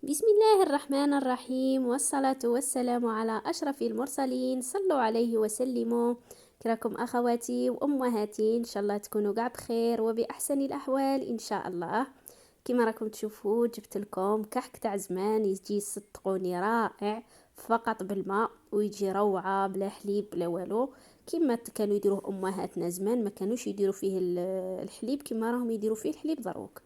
بسم الله الرحمن الرحيم، والصلاة والسلام على أشرف المرسلين. صلوا عليه وسلموا. كراكم أخواتي وأمهاتي، إن شاء الله تكونوا قاع بخير وبأحسن الأحوال إن شاء الله. كما راكم تشوفوا جبت لكم كحك تاع زمان، يجي صدقوني رائع، فقط بالماء ويجي روعة بلا حليب بلا والو. كما كانوا يديروه أمهاتنا زمان، ما كانوش يديروا فيه الحليب كما راهم يديروا فيه الحليب دروك.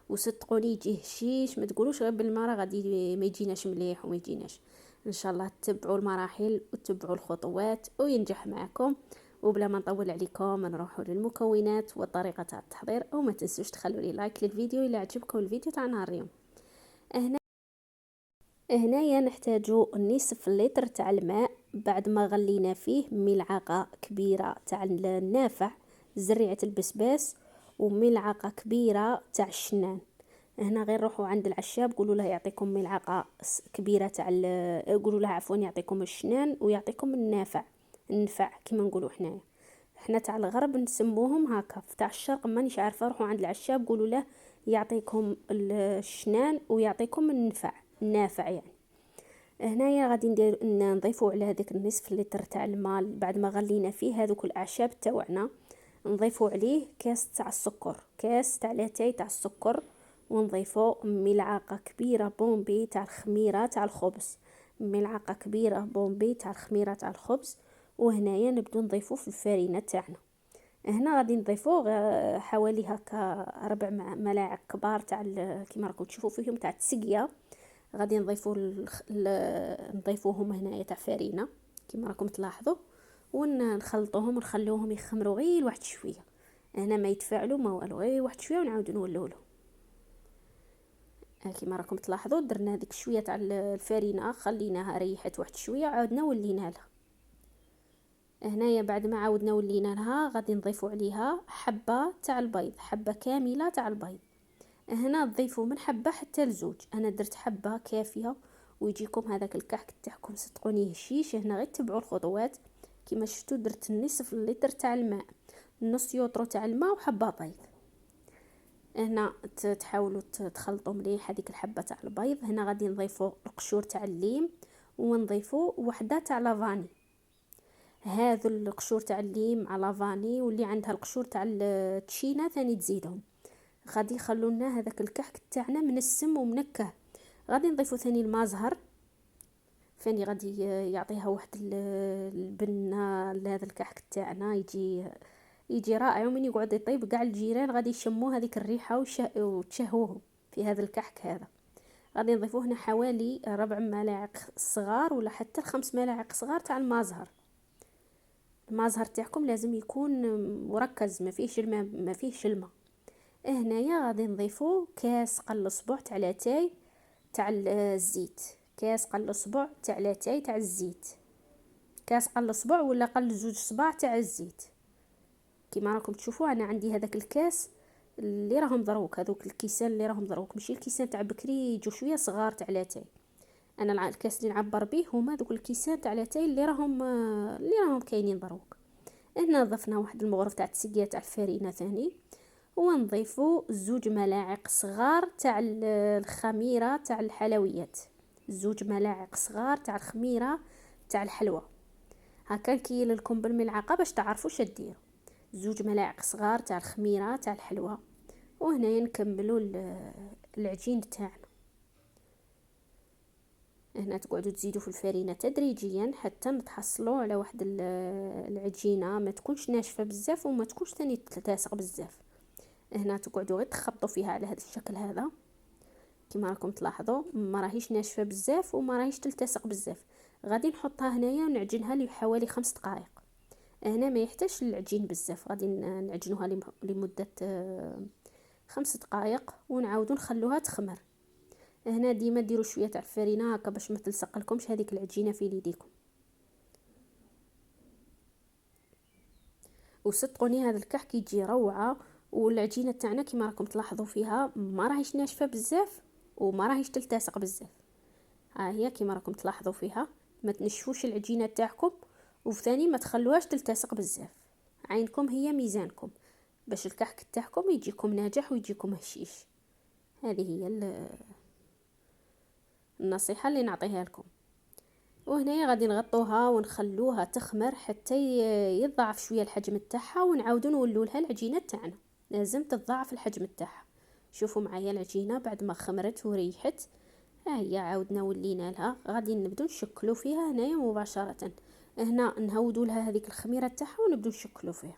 وصدقوني يجيه هشيش، ما تقولوش غير بالمرة غادي ما يجيناش مليح وما يجيناش. ان شاء الله تتبعوا المراحل وتتبعوا الخطوات وينجح معكم. وبلا ما نطول عليكم نروحوا للمكونات وطريقة تاع التحضير، وما تنسوش تخلوا لي لايك للفيديو الى عجبكم الفيديو تاع نهار اليوم. هنايا نحتاجو نصف لتر تاع الماء، بعد ما غلينا فيه ملعقة كبيرة تاع النافع زريعة البسباس، وملعقة كبيرة تاع الشنان. هنا غير روحوا عند العشاب قولوا له يعطيكم ملعقة كبيرة تاع قولوا له عفوا يعطيكم الشنان ويعطيكم النفع كما نقولوا حنا تاع الغرب نسموهم هكا، تاع الشرق مانيش عارفه. روحوا عند العشاب قولوا له يعطيكم الشنان ويعطيكم النافع يعني. هنايا غادي نضيفوا على هذاك النصف لتر تاع الماء بعد ما غلينا فيه هذوك الاعشاب تاعنا، نضيفوا عليه كاس تاع السكر، كاس تاع لاتاي تاع السكر، ونضيفوا ملعقه كبيره بومبي تاع الخميره تاع الخبز، ملعقه كبيره بومبي تاع الخميره تاع الخبز. وهنايا نبدو نضيفوا في الفرينه تاعنا. هنا غادي نضيفوا حوالي هكا 4 ملاعق كبار تاع كيما راكم تشوفوا فيهم تاع التسقيه. غادي نضيفوا نضيفوهم هنايا تاع فرينه كيما راكم تلاحظوا، ونخلطوهم ونخلوهم يخمروا غير واحد شويه. هنا ما يتفاعلوا ما والو، غير واحد شويه ونعاودوا نولوا له. كيما راكم تلاحظوا درنا هذيك شويه تاع الفرينه، خليناها ريحت واحد شويه، عاودنا ولينا لها. هنايا بعد ما عاودنا ولينا لها غادي نضيفوا عليها حبه تاع البيض، حبه كامله تاع البيض. هنا تضيفوا من حبه حتى لزوج، انا درت حبه كافيه ويجيكم هذاك الكحك تاعكم صدقوني هشيش. هنا غير تبعوا الخطوات. كما شفتوا درت نصف لتر تاع الماء، نص يوطرو تاع الماء وحبه بيض. هنا تحاولوا تخلطوا مليح هذيك الحبه تاع البيض. هنا غادي نضيفوا القشور تاع الليم، ونضيفوا وحده تاع لافاني. هذو القشور تاع الليم على لافاني، واللي عندها القشور تاع التشينا ثاني تزيدهم، غادي يخلونا هذاك الكحك تاعنا منسم ومنكه. غادي نضيفوا ثاني الماء ثاني غادي يعطيها واحد البنه لهذا الكحك تاعنا، يجي رائع. ومن يقعد يطيب كاع الجيران غادي يشموا هذيك الريحه وتشهوهم في هذا الكحك هذا. غادي نضيفوه هنا حوالي 4 ملاعق صغار ولا حتى 5 ملاعق صغار تاع الماء. الماء تاعكم لازم يكون مركز، ما فيهش الماء ما فيهش الماء. هنايا غادي نضيفو كاس قل صبع تاع لاتاي تاع الزيت، كاس قل صبع تاع لاتاي تاع الزيت، كاس قل صبع ولا قل 2 صباع تاع الزيت. كيما راكم تشوفوا انا عندي هذاك الكاس اللي راهم دروك، هذوك الكيسان اللي راهم دروك، ماشي الكيسان تاع بكري يجوا شويه صغار تاع لاتاي. انا الكاس اللي نعبر به هما دوك الكيسان تاع لاتاي اللي راهم كاينين دروك. هنا ضفنا واحد المغرف تاع التسقيه تاع الفرينه ثاني، ونضيفوا 2 ملاعق صغار تاع الخميره تاع الحلويات، 2 ملاعق صغار تاع الخميره تاع الحلوى. هكا نكيل لكم بالملعقه باش تعرفوا اش ديروا. 2 ملاعق صغار تاع الخميره تاع الحلوى. وهنا نكملوا العجين تاعنا. هنا تقعدوا تزيدوا في الفرينه تدريجيا حتى نتحصلوا على واحد العجينه ما تكونش ناشفه بزاف وما تكونش ثاني تلتصق بزاف. هنا تقعدوا غير تخبطوا فيها على هذا الشكل هذا. كما راكم تلاحظوا ما راهيش ناشفه بزاف وما راهيش تلتصق بزاف. غادي نحطها هنايا ونعجنها لحوالي 5 دقائق. هنا ما يحتاجش العجين بزاف، غادي نعجنوها لمده 5 دقائق ونعاودوا نخلوها تخمر. هنا ديما ديروا شويه تاع الفرينه هكا باش ما تلصق لكمش هذيك العجينه في يديكم. وصدقوني هذا الكحك يجي روعه. والعجينه تاعنا كما راكم تلاحظوا فيها ما راهيش ناشفه بزاف وما راهيش تلتصق بزاف. ها هي كما راكم تلاحظوا فيها، ما تنشفوش العجينه تاعكم وثاني ما تخلوهاش تلتصق بزاف. عينكم هي ميزانكم باش الكحك تاعكم يجيكم ناجح ويجيكم هشيش. هذه هي النصيحة اللي نعطيها لكم. وهنا غادي نغطوها ونخلوها تخمر حتى يضاعف شويه الحجم تاعها، ونعاودو نولوا لها العجينه تاعنا. لازم تضاعف الحجم تاعها. شوفوا معايا العجينه بعد ما خمرت وريحت، ها هي عاودنا ولينا لها. غادي نبدو نشكلوا فيها هنايا مباشره. هنا نهودوا لها هذيك الخميره تاعها ونبدو نشكلوا فيها.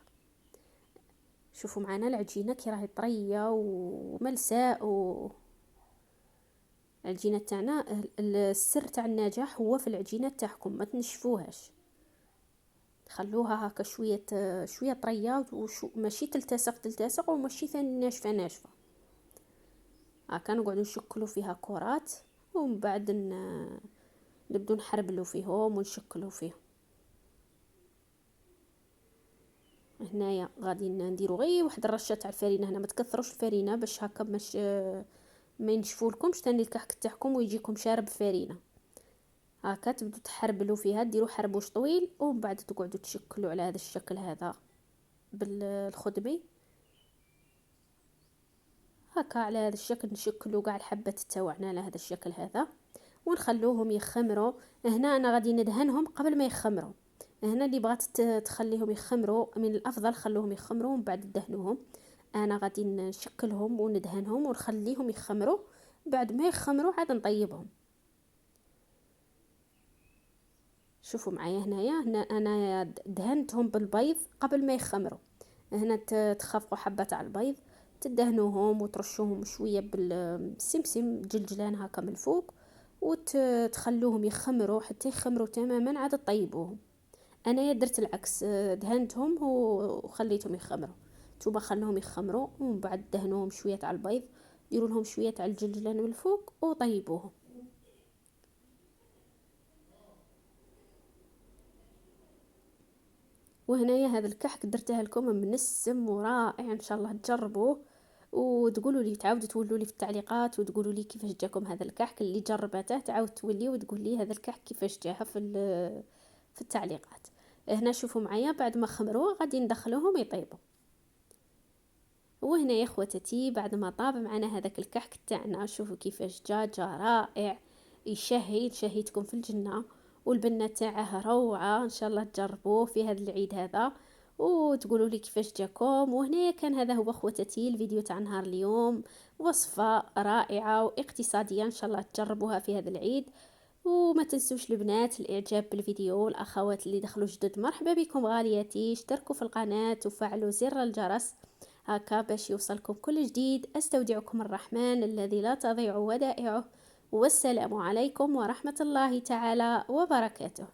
شوفوا معنا العجينه كي راهي طريه وملساء العجينه تاعنا. السر تاع النجاح هو في العجينه تاعكم، ما تنشفوهاش، خلوها هكا شويه شويه طريه ماشي تلتصق وماشي ثاني ناشفه. هكا نقعدوا نشكلوا فيها كرات، ومن بعد نبدو نحربلوا فيهم ونشكلوا فيهم. هنايا غادي نديروا غير واحد الرشه تاع الفرينه. هنا ما تكثروش الفرينه باش هكا باش ما ينشفولكمش ثاني الكحك تاعكم ويجيكم شارب فرينه. هكا تبدو تحربلوا فيها، ديروا حربوش طويل ومن بعد تقعدوا تشكلوا على هذا الشكل هذا بالخدمي. هكا على هذا الشكل نشكلوا كاع الحبات تاوعنا على هذا الشكل هذا، ونخلوهم يخمروا. هنا انا غادي ندهنهم قبل ما يخمروا. هنا اللي بغات تخليهم يخمروا من الافضل خلوهم يخمروا ومن بعد دهنوهم. انا غادي نشكلهم وندهنهم ونخليهم يخمروا، بعد ما يخمروا عاد نطيبهم. شوفوا معايا هنا انا دهنتهم بالبيض قبل ما يخمروا. هنا تخفقوا حبه تاع البيض، تدهنوهم وترشوهم شويه بالسمسم جلجلان هكا من الفوق، وتخلوهم يخمروا حتى يخمروا تماما عاد تطيبوهم. انا درت العكس، دهنتهم وخليتهم يخمروا. نتوما خلوهم يخمروا ومن بعد دهنوهم شويه تاع البيض، ديروا لهم شويه تاع الجلجلان من الفوق وطيبوهم. وهنايا هذا الكحك درته لكم منسم ورائع، ان شاء الله تجربوه وتقولوا لي، تعاودوا تقولوا لي في التعليقات وتقولوا لي كيفاش جاكم هذا الكحك. اللي جربته تعاود تولي وتقول لي هذا الكحك كيفاش جاها في التعليقات. هنا شوفوا معايا بعد ما خمروا غادي ندخلوهم يطيبوا. وهنا يا خواتاتي بعد ما طاب معنا هذاك الكحك تاعنا، شوفوا كيفاش جا رائع، شهيتكم في الجنة. والبنة تاعه روعة، ان شاء الله تجربوه في هذا العيد هذا وتقولوا لي كيفاش جاكم. وهنا كان هذا هو خواتاتي الفيديو تاع نهار اليوم، وصفة رائعة واقتصادية ان شاء الله تجربوها في هذا العيد. وما تنسوش البنات الاعجاب بالفيديو، والاخوات اللي دخلوا جدد مرحبا بكم غالياتي، اشتركوا في القناة وفعلوا زر الجرس هكا باش يوصلكم كل جديد. استودعكم الرحمن الذي لا تضيع ودائعه، والسلام عليكم ورحمة الله تعالى وبركاته.